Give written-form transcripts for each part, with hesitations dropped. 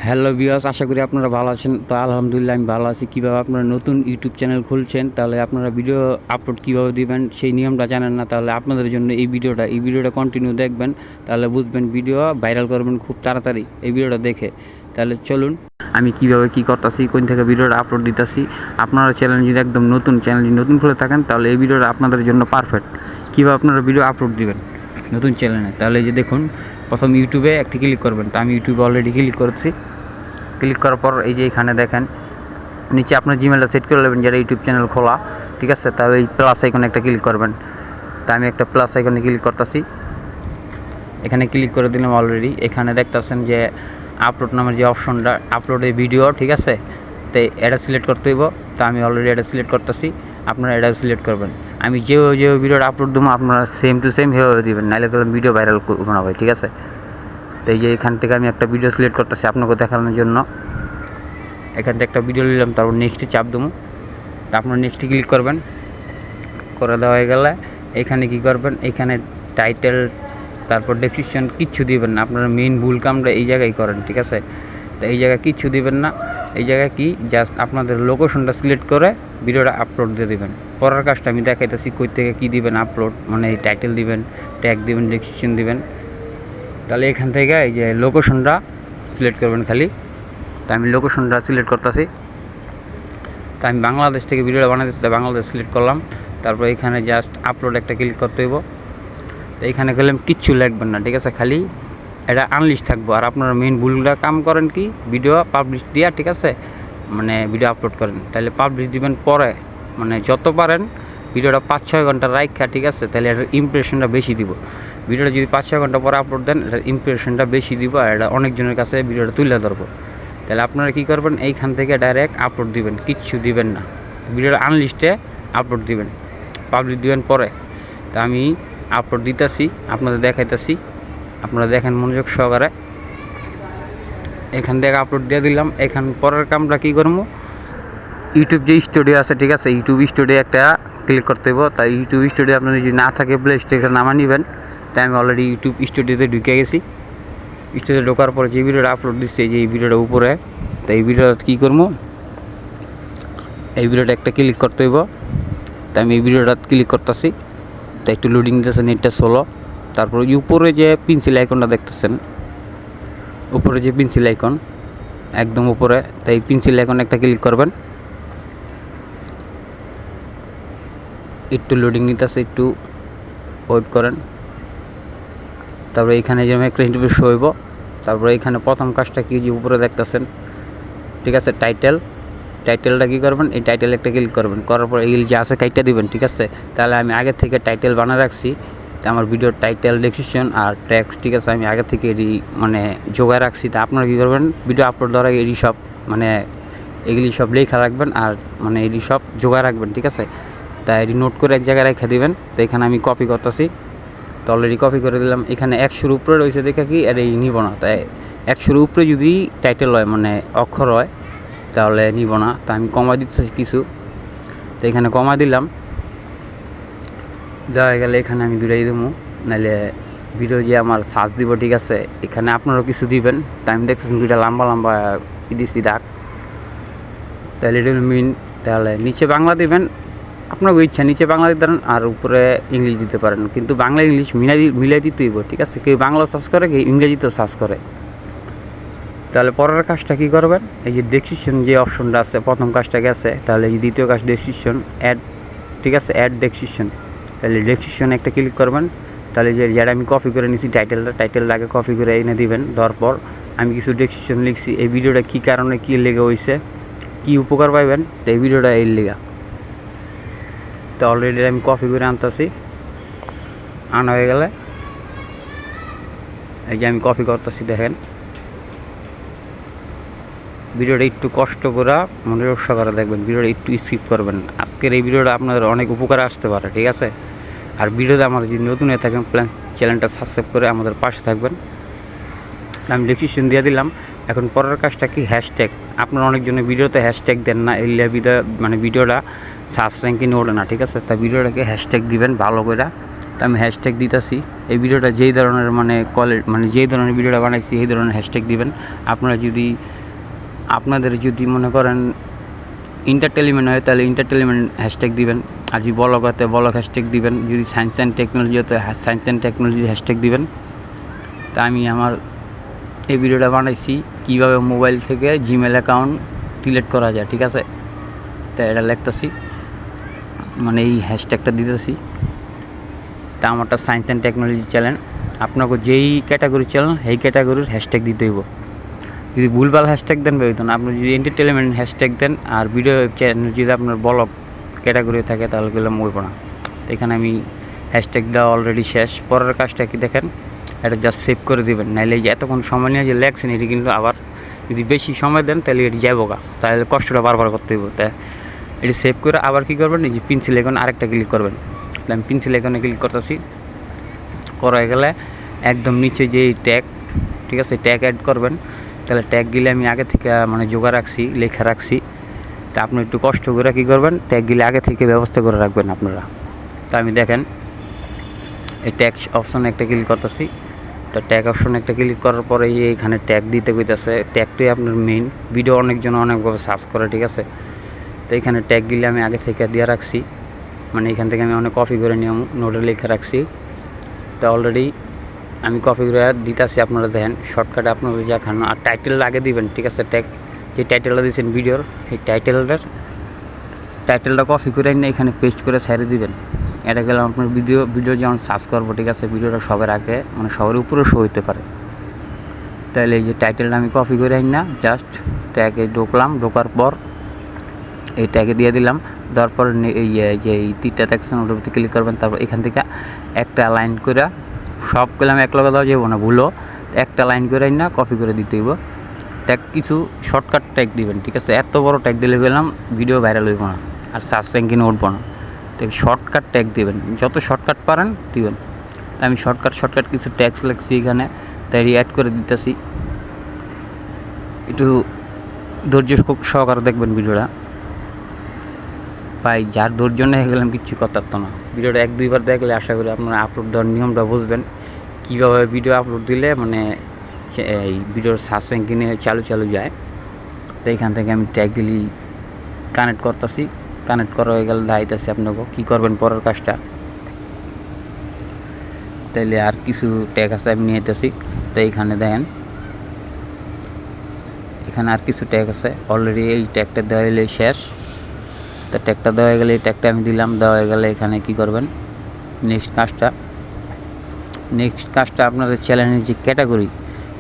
Hello viewers, আশা করি আপনারা ভালো আছেন। তো আলহামদুলিল্লাহ আমি ভালো আছি। কীভাবে আপনারা নতুন ইউটিউব চ্যানেল খুলছেন, তাহলে আপনারা ভিডিও আপলোড কীভাবে দিবেন সেই নিয়মটা জানেন না, তাহলে আপনাদের জন্য এই ভিডিওটা কন্টিনিউ দেখবেন, তাহলে বুঝবেন। ভিডিও ভাইরাল করবেন খুব তাড়াতাড়ি এই ভিডিওটা দেখে। তাহলে চলুন আমি কীভাবে কী করতেছি, কোন থেকে ভিডিওটা আপলোড দিতেছি। আপনারা চ্যানেল যদি একদম চ্যানেল যদি নতুন খুলে থাকেন, তাহলে এই ভিডিওটা আপনাদের জন্য পারফেক্ট। কীভাবে আপনারা ভিডিও আপলোড দিবেন নতুন চ্যানেলে, তাহলে এই যে দেখুন, প্রথম ইউটিউবে একটি ক্লিক করবেন। তো আমি ইউটিউবে অলরেডি ক্লিক করেছি। ক্লিক করার পর এই যে এখানে দেখেন নিচে আপনার জিমেলটা সেট করে নেবেন, যেটা ইউটিউব চ্যানেল খোলা, ঠিক আছে। তাহলে এই প্লাস আইকনে একটা ক্লিক করবেন। তা আমি একটা প্লাস আইকনে ক্লিক করতেছি। এখানে ক্লিক করে দিলাম অলরেডি। এখানে দেখতেছেন যে আপলোড নামের যে অপশনটা, আপলোডে ভিডিও, ঠিক আছে। তো এটা সিলেক্ট করতে হইব। তো আমি অলরেডি এটা সিলেক্ট করতেছি, আপনারা এটা সিলেক্ট করবেন। আমি যে ভিডিওটা আপলোড দেবো আপনারা সেম টু সেম সেভাবে দেবেন, নাহলে ভিডিও ভাইরাল বানাবো, ঠিক আছে। তো এই যে এখান থেকে আমি একটা ভিডিও সিলেক্ট করতেছি আপনাকে দেখানোর জন্য। এখান থেকে একটা ভিডিও নিলাম, তারপর নেক্সটে চাপ দেবো। তা আপনার নেক্সটে ক্লিক করবেন। করে দেওয়া হয়ে গেলে এখানে কি করবেন, এখানে টাইটেল তারপর ডেসক্রিপশন কিচ্ছু দিবেন না। আপনারা মেইন ভুল কামটা এই জায়গায় করেন, ঠিক আছে। তো এই জায়গায় কিচ্ছু দিবেন না। এই জায়গায় কি জাস্ট আপনাদের লোকেশনটা সিলেক্ট করে ভিডিওটা আপলোড দিয়ে দিবেন। পরের কাজটা আমি দেখাইতেছি কই থেকে কী দিবেন আপলোড, মানে এই টাইটেল দিবেন, ট্যাগ দিবেন, ডেসক্রিপশন দিবেন। তাহলে এখান থেকে এই যে লোকেশনটা সিলেক্ট করবেন খালি। তা আমি লোকেশনটা সিলেক্ট করতেছি। তা আমি বাংলাদেশ থেকে ভিডিওটা বানাতেছি, তাই বাংলাদেশ সিলেক্ট করলাম। তারপর এখানে জাস্ট আপলোড একটা ক্লিক করতে হইব। তো এখানে গেলাম, কিচ্ছু লিখবেন না, ঠিক আছে। খালি এটা আনলিস্ট থাকবো। আর আপনারা মেইন ভুলটা কাম করেন কি, ভিডিও পাবলিশ দিয়া, ঠিক আছে, মানে ভিডিও আপলোড করেন। তাহলে পাবলিশ দিবেন পরে, মানে যত পারেন ভিডিওটা 5-6 ঘন্টা রাখা, ঠিক আছে। তাহলে এটার ইমপ্রেশনটা বেশি দিব। ভিডিওটা যদি 5-6 ঘন্টা পরে আপলোড দেন, এটার ইমপ্রেশনটা বেশি দিব, আর এটা অনেকজনের কাছে ভিডিওটা তুলে ধরবো। তাহলে আপনারা কী করবেন, এইখান থেকে ডাইরেক্ট আপলোড দিবেন, কিচ্ছু দিবেন না। ভিডিওটা আনলিস্টে আপলোড দিবেন, পাবলিশ দিবেন পরে। তা আমি আপলোড দিতেছি, আপনাদের দেখাইতেছি, আপনারা দেখেন মনোযোগ সহকারে। এখান থেকে আপলোড দিয়ে দিলাম। এখান পরের কামটা কী করবো, ইউটিউব যে স্টুডিও আছে, ঠিক আছে, ইউটিউব স্টুডিও একটা ক্লিক করতে হইব। তাই ইউটিউব স্টুডিও আপনার যদি না থাকে প্লে স্টোরে নামা নেবেন। তাই আমি অলরেডি ইউটিউব স্টুডিওতে ঢুকে গেছি। স্টুডিও ঢোকার পরে যে ভিডিওটা আপলোড দিচ্ছে, যে এই ভিডিওটা উপরে, তো এই ভিডিওটা কী করবো, এই ভিডিওটা একটা ক্লিক করতে হইব। তাই আমি এই ভিডিওটা ক্লিক করতেছি। তো একটু লোডিং দিতেছে, নেটটা স্লো। তারপর উপরে যে পেন্সিল আইকনটা দেখতেছেন, উপরে যে পেন্সিল আইকন একদম উপরে, তাই পেন্সিল আইকন একটা ক্লিক করবেন। একটু লোডিং নিতেছে, একটু ওয়েট করেন। তারপরে এখানে যেরকম একটা ইন্টারভিউ শো হইব। তারপরে এখানে প্রথম কাজটা কি, যে উপরে দেখতেছেন, ঠিক আছে, টাইটেলটা কী করবেন, এই টাইটেল একটা ক্লিক করবেন। করার পর এই যে আছে কাইটটা দিবেন, ঠিক আছে। তাহলে আমি আগে থেকে টাইটেল বানিয়ে রাখছি, তো আমার ভিডিওর টাইটেল, ডেসক্রিপশন আর ট্যাক্স, ঠিক আছে, আমি আগে থেকে এটি মানে জোগাড় রাখছি। তা আপনারা কী করবেন, ভিডিও আপলোড দেওয়ার আগে এটি সব মানে এগুলি সব লেখা রাখবেন, আর মানে এটি সব জোগাড় রাখবেন, ঠিক আছে। তাই এটি নোট করে এক জায়গায় রেখে দিবেন। তো এখানে আমি কপি করতেছি। তো অলরেডি কপি করে দিলাম। এখানে 100-র উপরে রয়েছে দেখে কি আর এই নিব না। তাই 100-র উপরে যদি টাইটেল হয়, মানে অক্ষর হয়, তাহলে নিব না। তা আমি কমা দিতেছি কিছু। তো এখানে কমা দিলাম। দেওয়া গেলে এখানে আমি দুটাই দেবো, নাহলে ভিডিও যে আমার সার্চ দিব, ঠিক আছে। এখানে আপনারাও কিছু দিবেন। তা আমি দেখতেছেন দুইটা লম্বা লম্বা দিছি দাগ। তাহলে এটা মিন। তাহলে নিচে বাংলা দিবেন, আপনার ইচ্ছা, নিচে বাংলা দিতে পারেন আর উপরে ইংলিশ দিতে পারেন, কিন্তু বাংলা ইংলিশ মিলাই দিতে হইব, ঠিক আছে। কেউ বাংলা সার্চ করে, কেউ ইংরেজিতেও সার্চ করে। তাহলে পরের কাজটা কী করবেন, এই যে ডেসক্রিপশন যে অপশনটা আছে, প্রথম কাজটা গেছে। তাহলে এই দ্বিতীয় কাজ ডেসক্রিপশন অ্যাড, ঠিক আছে, অ্যাড ডেসক্রিপশন। তাহলে ডেসক্রিপশনে একটা ক্লিক করবেন। তাহলে যেটা আমি কপি করে নিয়েছি টাইটেলটা আগে কপি করে এনে দিবেন। দেওয়ার পর আমি কিছু ডেসক্রিপশন লিখছি, এই ভিডিওটা কী কারণে কী লেগে হয়েছে, কী উপকার পাইবেন, তো এই ভিডিওটা এই লেগা। তো অলরেডি আমি কপি করে আনতেছি। আনা হয়ে গেলে এই যে আমি কপি করতেছি, দেখেন। ভিডিওটা একটু কষ্ট করে মনোযোগ সহকারে দেখবেন, ভিডিওটা একটু স্কিপ করবেন। আজকের এই ভিডিওটা আপনাদের অনেক উপকারে আসতে পারে, ঠিক আছে। আর ভিডিওতে আমার যদি নতুন হয়ে থাকেন, চ্যানেলটা সাবস্ক্রাইব করে আমাদের পাশে থাকবেন। আমি ডেসক্রিপশন দিয়ে দিলাম। এখন পরের কাজটা কি, হ্যাশট্যাগ। আপনারা অনেকজনের ভিডিওতে হ্যাশট্যাগ দেন না, এই মানে ভিডিওটা সার্চ র্যাঙ্কিংয়ে ওঠে না, ঠিক আছে। তা ভিডিওটাকে হ্যাশট্যাগ দিবেন ভালো করে, তো আমি হ্যাশট্যাগ দিতেছি। এই ভিডিওটা যেই ধরনের মানে যেই ধরনের ভিডিওটা বানাইছি এই ধরনের হ্যাশট্যাগ দিবেন। আপনাদের যদি মনে করেন এন্টারটেইনমেন্ট হয় তাহলে এন্টারটেইনমেন্ট হ্যাশট্যাগ দিবেন, আর যদি ব্লগ হতে ব্লগ হ্যাশট্যাগ দিবেন, যদি সায়েন্স অ্যান্ড টেকনোলজি হতে সায়েন্স অ্যান্ড টেকনোলজি হ্যাশট্যাগ দিবেন। তা আমি আমার এই ভিডিওটা বানাইছি কীভাবে মোবাইল থেকে জিমেল অ্যাকাউন্ট ডিলিট করা যায়, ঠিক আছে। তা এটা লিখতেছি, মানে এই হ্যাশট্যাগটা দিতেছি। তা আমারটা সায়েন্স অ্যান্ড টেকনোলজি চ্যানেল, আপনাকে যেই ক্যাটাগরি চ্যানেল সেই ক্যাটাগরির হ্যাশট্যাগ দিতে হইব। যদি ভুলভাল হ্যাশট্যাগ দেন হইতো না, আপনি যদি এন্টারটেনমেন্ট হ্যাশট্যাগ দেন আর ভিডিও চ্যানেল যদি আপনার ব্লগ ক্যাটাগরি থাকে তাহলে গেলাম হইব না। এখানে আমি হ্যাশট্যাগ দেওয়া অলরেডি শেষ। পরের কাজটা কি দেখেন, এটা জাস্ট সেভ করে দেবেন, নাহলে এই যে এতক্ষণ সময় নিয়ে যে লেখছেন এটি কিন্তু আবার যদি বেশি সময় দেন তাহলে এটি যাবো গা, তাহলে কষ্টটা বারবার করতে হইব। তাই এটি সেভ করে আবার কী করবেন, এই যে পেন্সিল আইকন আরেকটা ক্লিক করবেন। তাহলে আমি পেন্সিল আইকনে ক্লিক করতেছি। করা গেলে একদম নিচে যে ট্যাগ, ঠিক আছে, ট্যাগ অ্যাড করবেন। তাহলে ট্যাগগুলি আমি আগে থেকে মানে জোগা রাখছি, লেখা রাখছি। তা আপনি একটু কষ্ট করে কী করবেন, ট্যাগগুলি আগে থেকে ব্যবস্থা করে রাখবেন আপনারা। তা আমি দেখেন এই ট্যাগ অপশনে একটা ক্লিক করতেছি। তো ট্যাগ অপশনে একটা ক্লিক করার পরে এইখানে ট্যাগ দিতে কইতেছে। ট্যাগটাই আপনার মেইন, ভিডিও অনেকজন অনেকভাবে সার্চ করে, ঠিক আছে। তো এইখানে ট্যাগগুলি আমি আগে থেকে দিয়ে রাখছি, মানে এখান থেকে আমি অনেক কপি করে নিয়ে নোটে লিখে রাখছি। তো অলরেডি আমি কপি করে দিতেছি, আপনারা দেখেন শর্টকাটে আপনাদের দেখানো। আর টাইটেল আগে দিবেন, ঠিক আছে। ট্যাগ যে টাইটেলটা দিয়েছেন ভিডিওর, এই টাইটেলটা কপি করে নিয়ে এখানে পেস্ট করে ছেড়ে দিবেন। এটা গেলে আপনার ভিডিও যেমন সার্চ করবো, ঠিক আছে, ভিডিওটা সবার আগে মানে সবার উপরে শো হইতে পারে। তাহলে এই যে টাইটেলটা আমি কপি করে আনি না, জাস্ট ট্যাগে ঢোকার পর এই ট্যাগে দিয়ে দিলাম। দেওয়ার পর এই তিনটা দেখছেন ওটার প্রতি ক্লিক করবেন। তারপর এখান থেকে একটা লাইন করে সব গেলাম এক লগে দেওয়া যাবো না, ভুলো একটা লাইন করে না কপি করে দিতে হইব। ট্যাগ কিছু শর্টকাট ট্যাগ দিবেন, ঠিক আছে। এত বড় ট্যাগ দিলে গেলাম ভিডিও ভাইরাল হইব না আর সার্চ র্যাঙ্কিংয়ে উঠবো না। তো শর্টকাট ট্যাগ দিবেন, যত শর্টকাট পারেন দিবেন। আমি শর্টকাট কিছু ট্যাগস লিখছি এখানে, তাই অ্যাড করে দিতেছি। একটু ধৈর্য সহকারে দেখবেন ভিডিওটা ভাই, যার ধৈর্য নিয়ে গেলাম কিচ্ছু করতে না। ভিডিওটা 1-2 বার দেখলে আশা করি আপনারা আপলোড দেওয়ার নিয়মটা বুঝবেন, কীভাবে ভিডিও আপলোড দিলে মানে এই ভিডিওর সার্চ র্যাঙ্কিংয়ে চালু যায়। তো এইখান থেকে আমি ট্যাগগুলি কানেক্ট করতেছি। কানেক্ট করা হয়ে গেলে দাঁড়াইতেছি আপনাকে কী করবেন পরের কাজটা। তাইলে আর কিছু ট্যাগ আছে আমি নিয়ে যেতেছি। তো এইখানে দেখেন এখানে আর কিছু ট্যাগ আছে, অলরেডি এই ট্যাগটা দেওয়া হলে শেষ। তো ট্যাগটা দেওয়া হয়ে গেলে এই ট্যাগটা আমি দিলাম, দেওয়া হয়ে গেলে এখানে কী করবেন, নেক্সট কাজটা আপনাদের চ্যানেলের যে ক্যাটাগরি,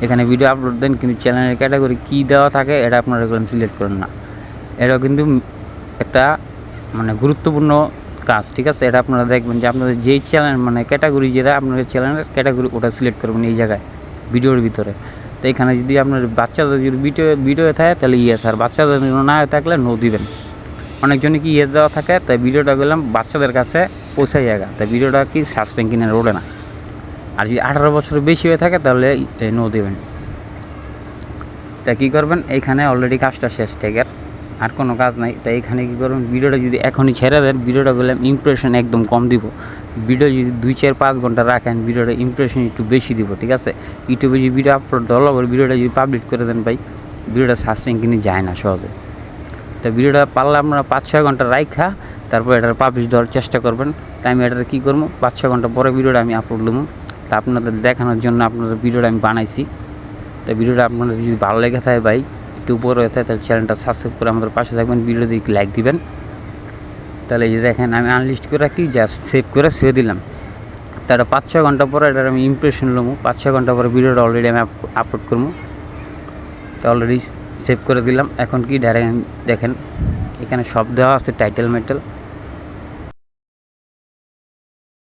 এখানে ভিডিও আপলোড দেন কিন্তু চ্যানেলের ক্যাটাগরি কী দেওয়া থাকে এটা আপনারা এগুলো সিলেক্ট করেন না। এটাও কিন্তু একটা মানে গুরুত্বপূর্ণ কাজ, ঠিক আছে। এটা আপনারা দেখবেন যে আপনাদের যেই চ্যানেল মানে ক্যাটাগরি যেটা আপনাদের চ্যানেলের ক্যাটাগরি ওটা সিলেক্ট করবেন এই জায়গায় ভিডিওর ভিতরে। তো এখানে যদি আপনার বাচ্চাদের যদি ভিডিও থাকে তাহলে ইয়েস, আর বাচ্চাদের না থাকলে নো দিবেন। অনেকজনে কি ইয়েস দেওয়া থাকে, তাই ভিডিওটা গেলাম বাচ্চাদের কাছে পৌঁছাই জায়গা, তাই ভিডিওটা কি সার্চ র্যাঙ্কিংয়ে ওঠে না। আর যদি 18 বছর বেশি হয়ে থাকে তাহলে নো দেবেন। তা কী করবেন, এইখানে অলরেডি কাজটা শেষ, ট্যাগের আর কোনো কাজ নাই। তাই এখানে কী করবেন, ভিডিওটা যদি এখনই ছেড়ে দেন ভিডিওটা গেলাম ইমপ্রেশন একদম কম দিব। ভিডিও যদি 2-4-5 ঘন্টা রাখেন ভিডিওটা ইমপ্রেশন একটু বেশি দিব, ঠিক আছে। ইউটিউবে যদি ভিডিও আপলোড দেওয়া হবে ভিডিওটা যদি পাবলিশ করে দেন ভাই, ভিডিওটা সার্চ র্যাঙ্কিংয়ে যায় না সহজে। তো ভিডিওটা পারলে আপনারা 5-6 ঘন্টা রাখা তারপর এটার পাবলিশ দেওয়ার চেষ্টা করবেন। তাই আমি এটা কী করবো, 5-6 ঘন্টা পরে ভিডিওটা আমি আপলোড দেবো। তা আপনাদের দেখানোর জন্য আপনাদের ভিডিওটা আমি বানাইছি। তো ভিডিওটা আপনাদের যদি ভালো লেগে থাকে ভাই, একটু উপরে হয়ে থাকে, তাহলে চ্যানেলটা সাবস্ক্রাইব করে আমাদের পাশে থাকবেন, ভিডিওতে একটু লাইক দিবেন। তাহলে এই যে দেখেন আমি আনলিস্ট করে রাখি, জাস্ট সেভ করে শুয়ে দিলাম। তারপরে 5-6 ঘন্টা পরে এটার আমি ইমপ্রেশন নেবো। 5-6 ঘন্টা পরে ভিডিওটা অলরেডি আমি আপলোড করবো। তো অলরেডি সেভ করে দিলাম। এখন কি ডাইরেক্ট দেখেন এখানে সব দেওয়া আছে, টাইটেল মেটেল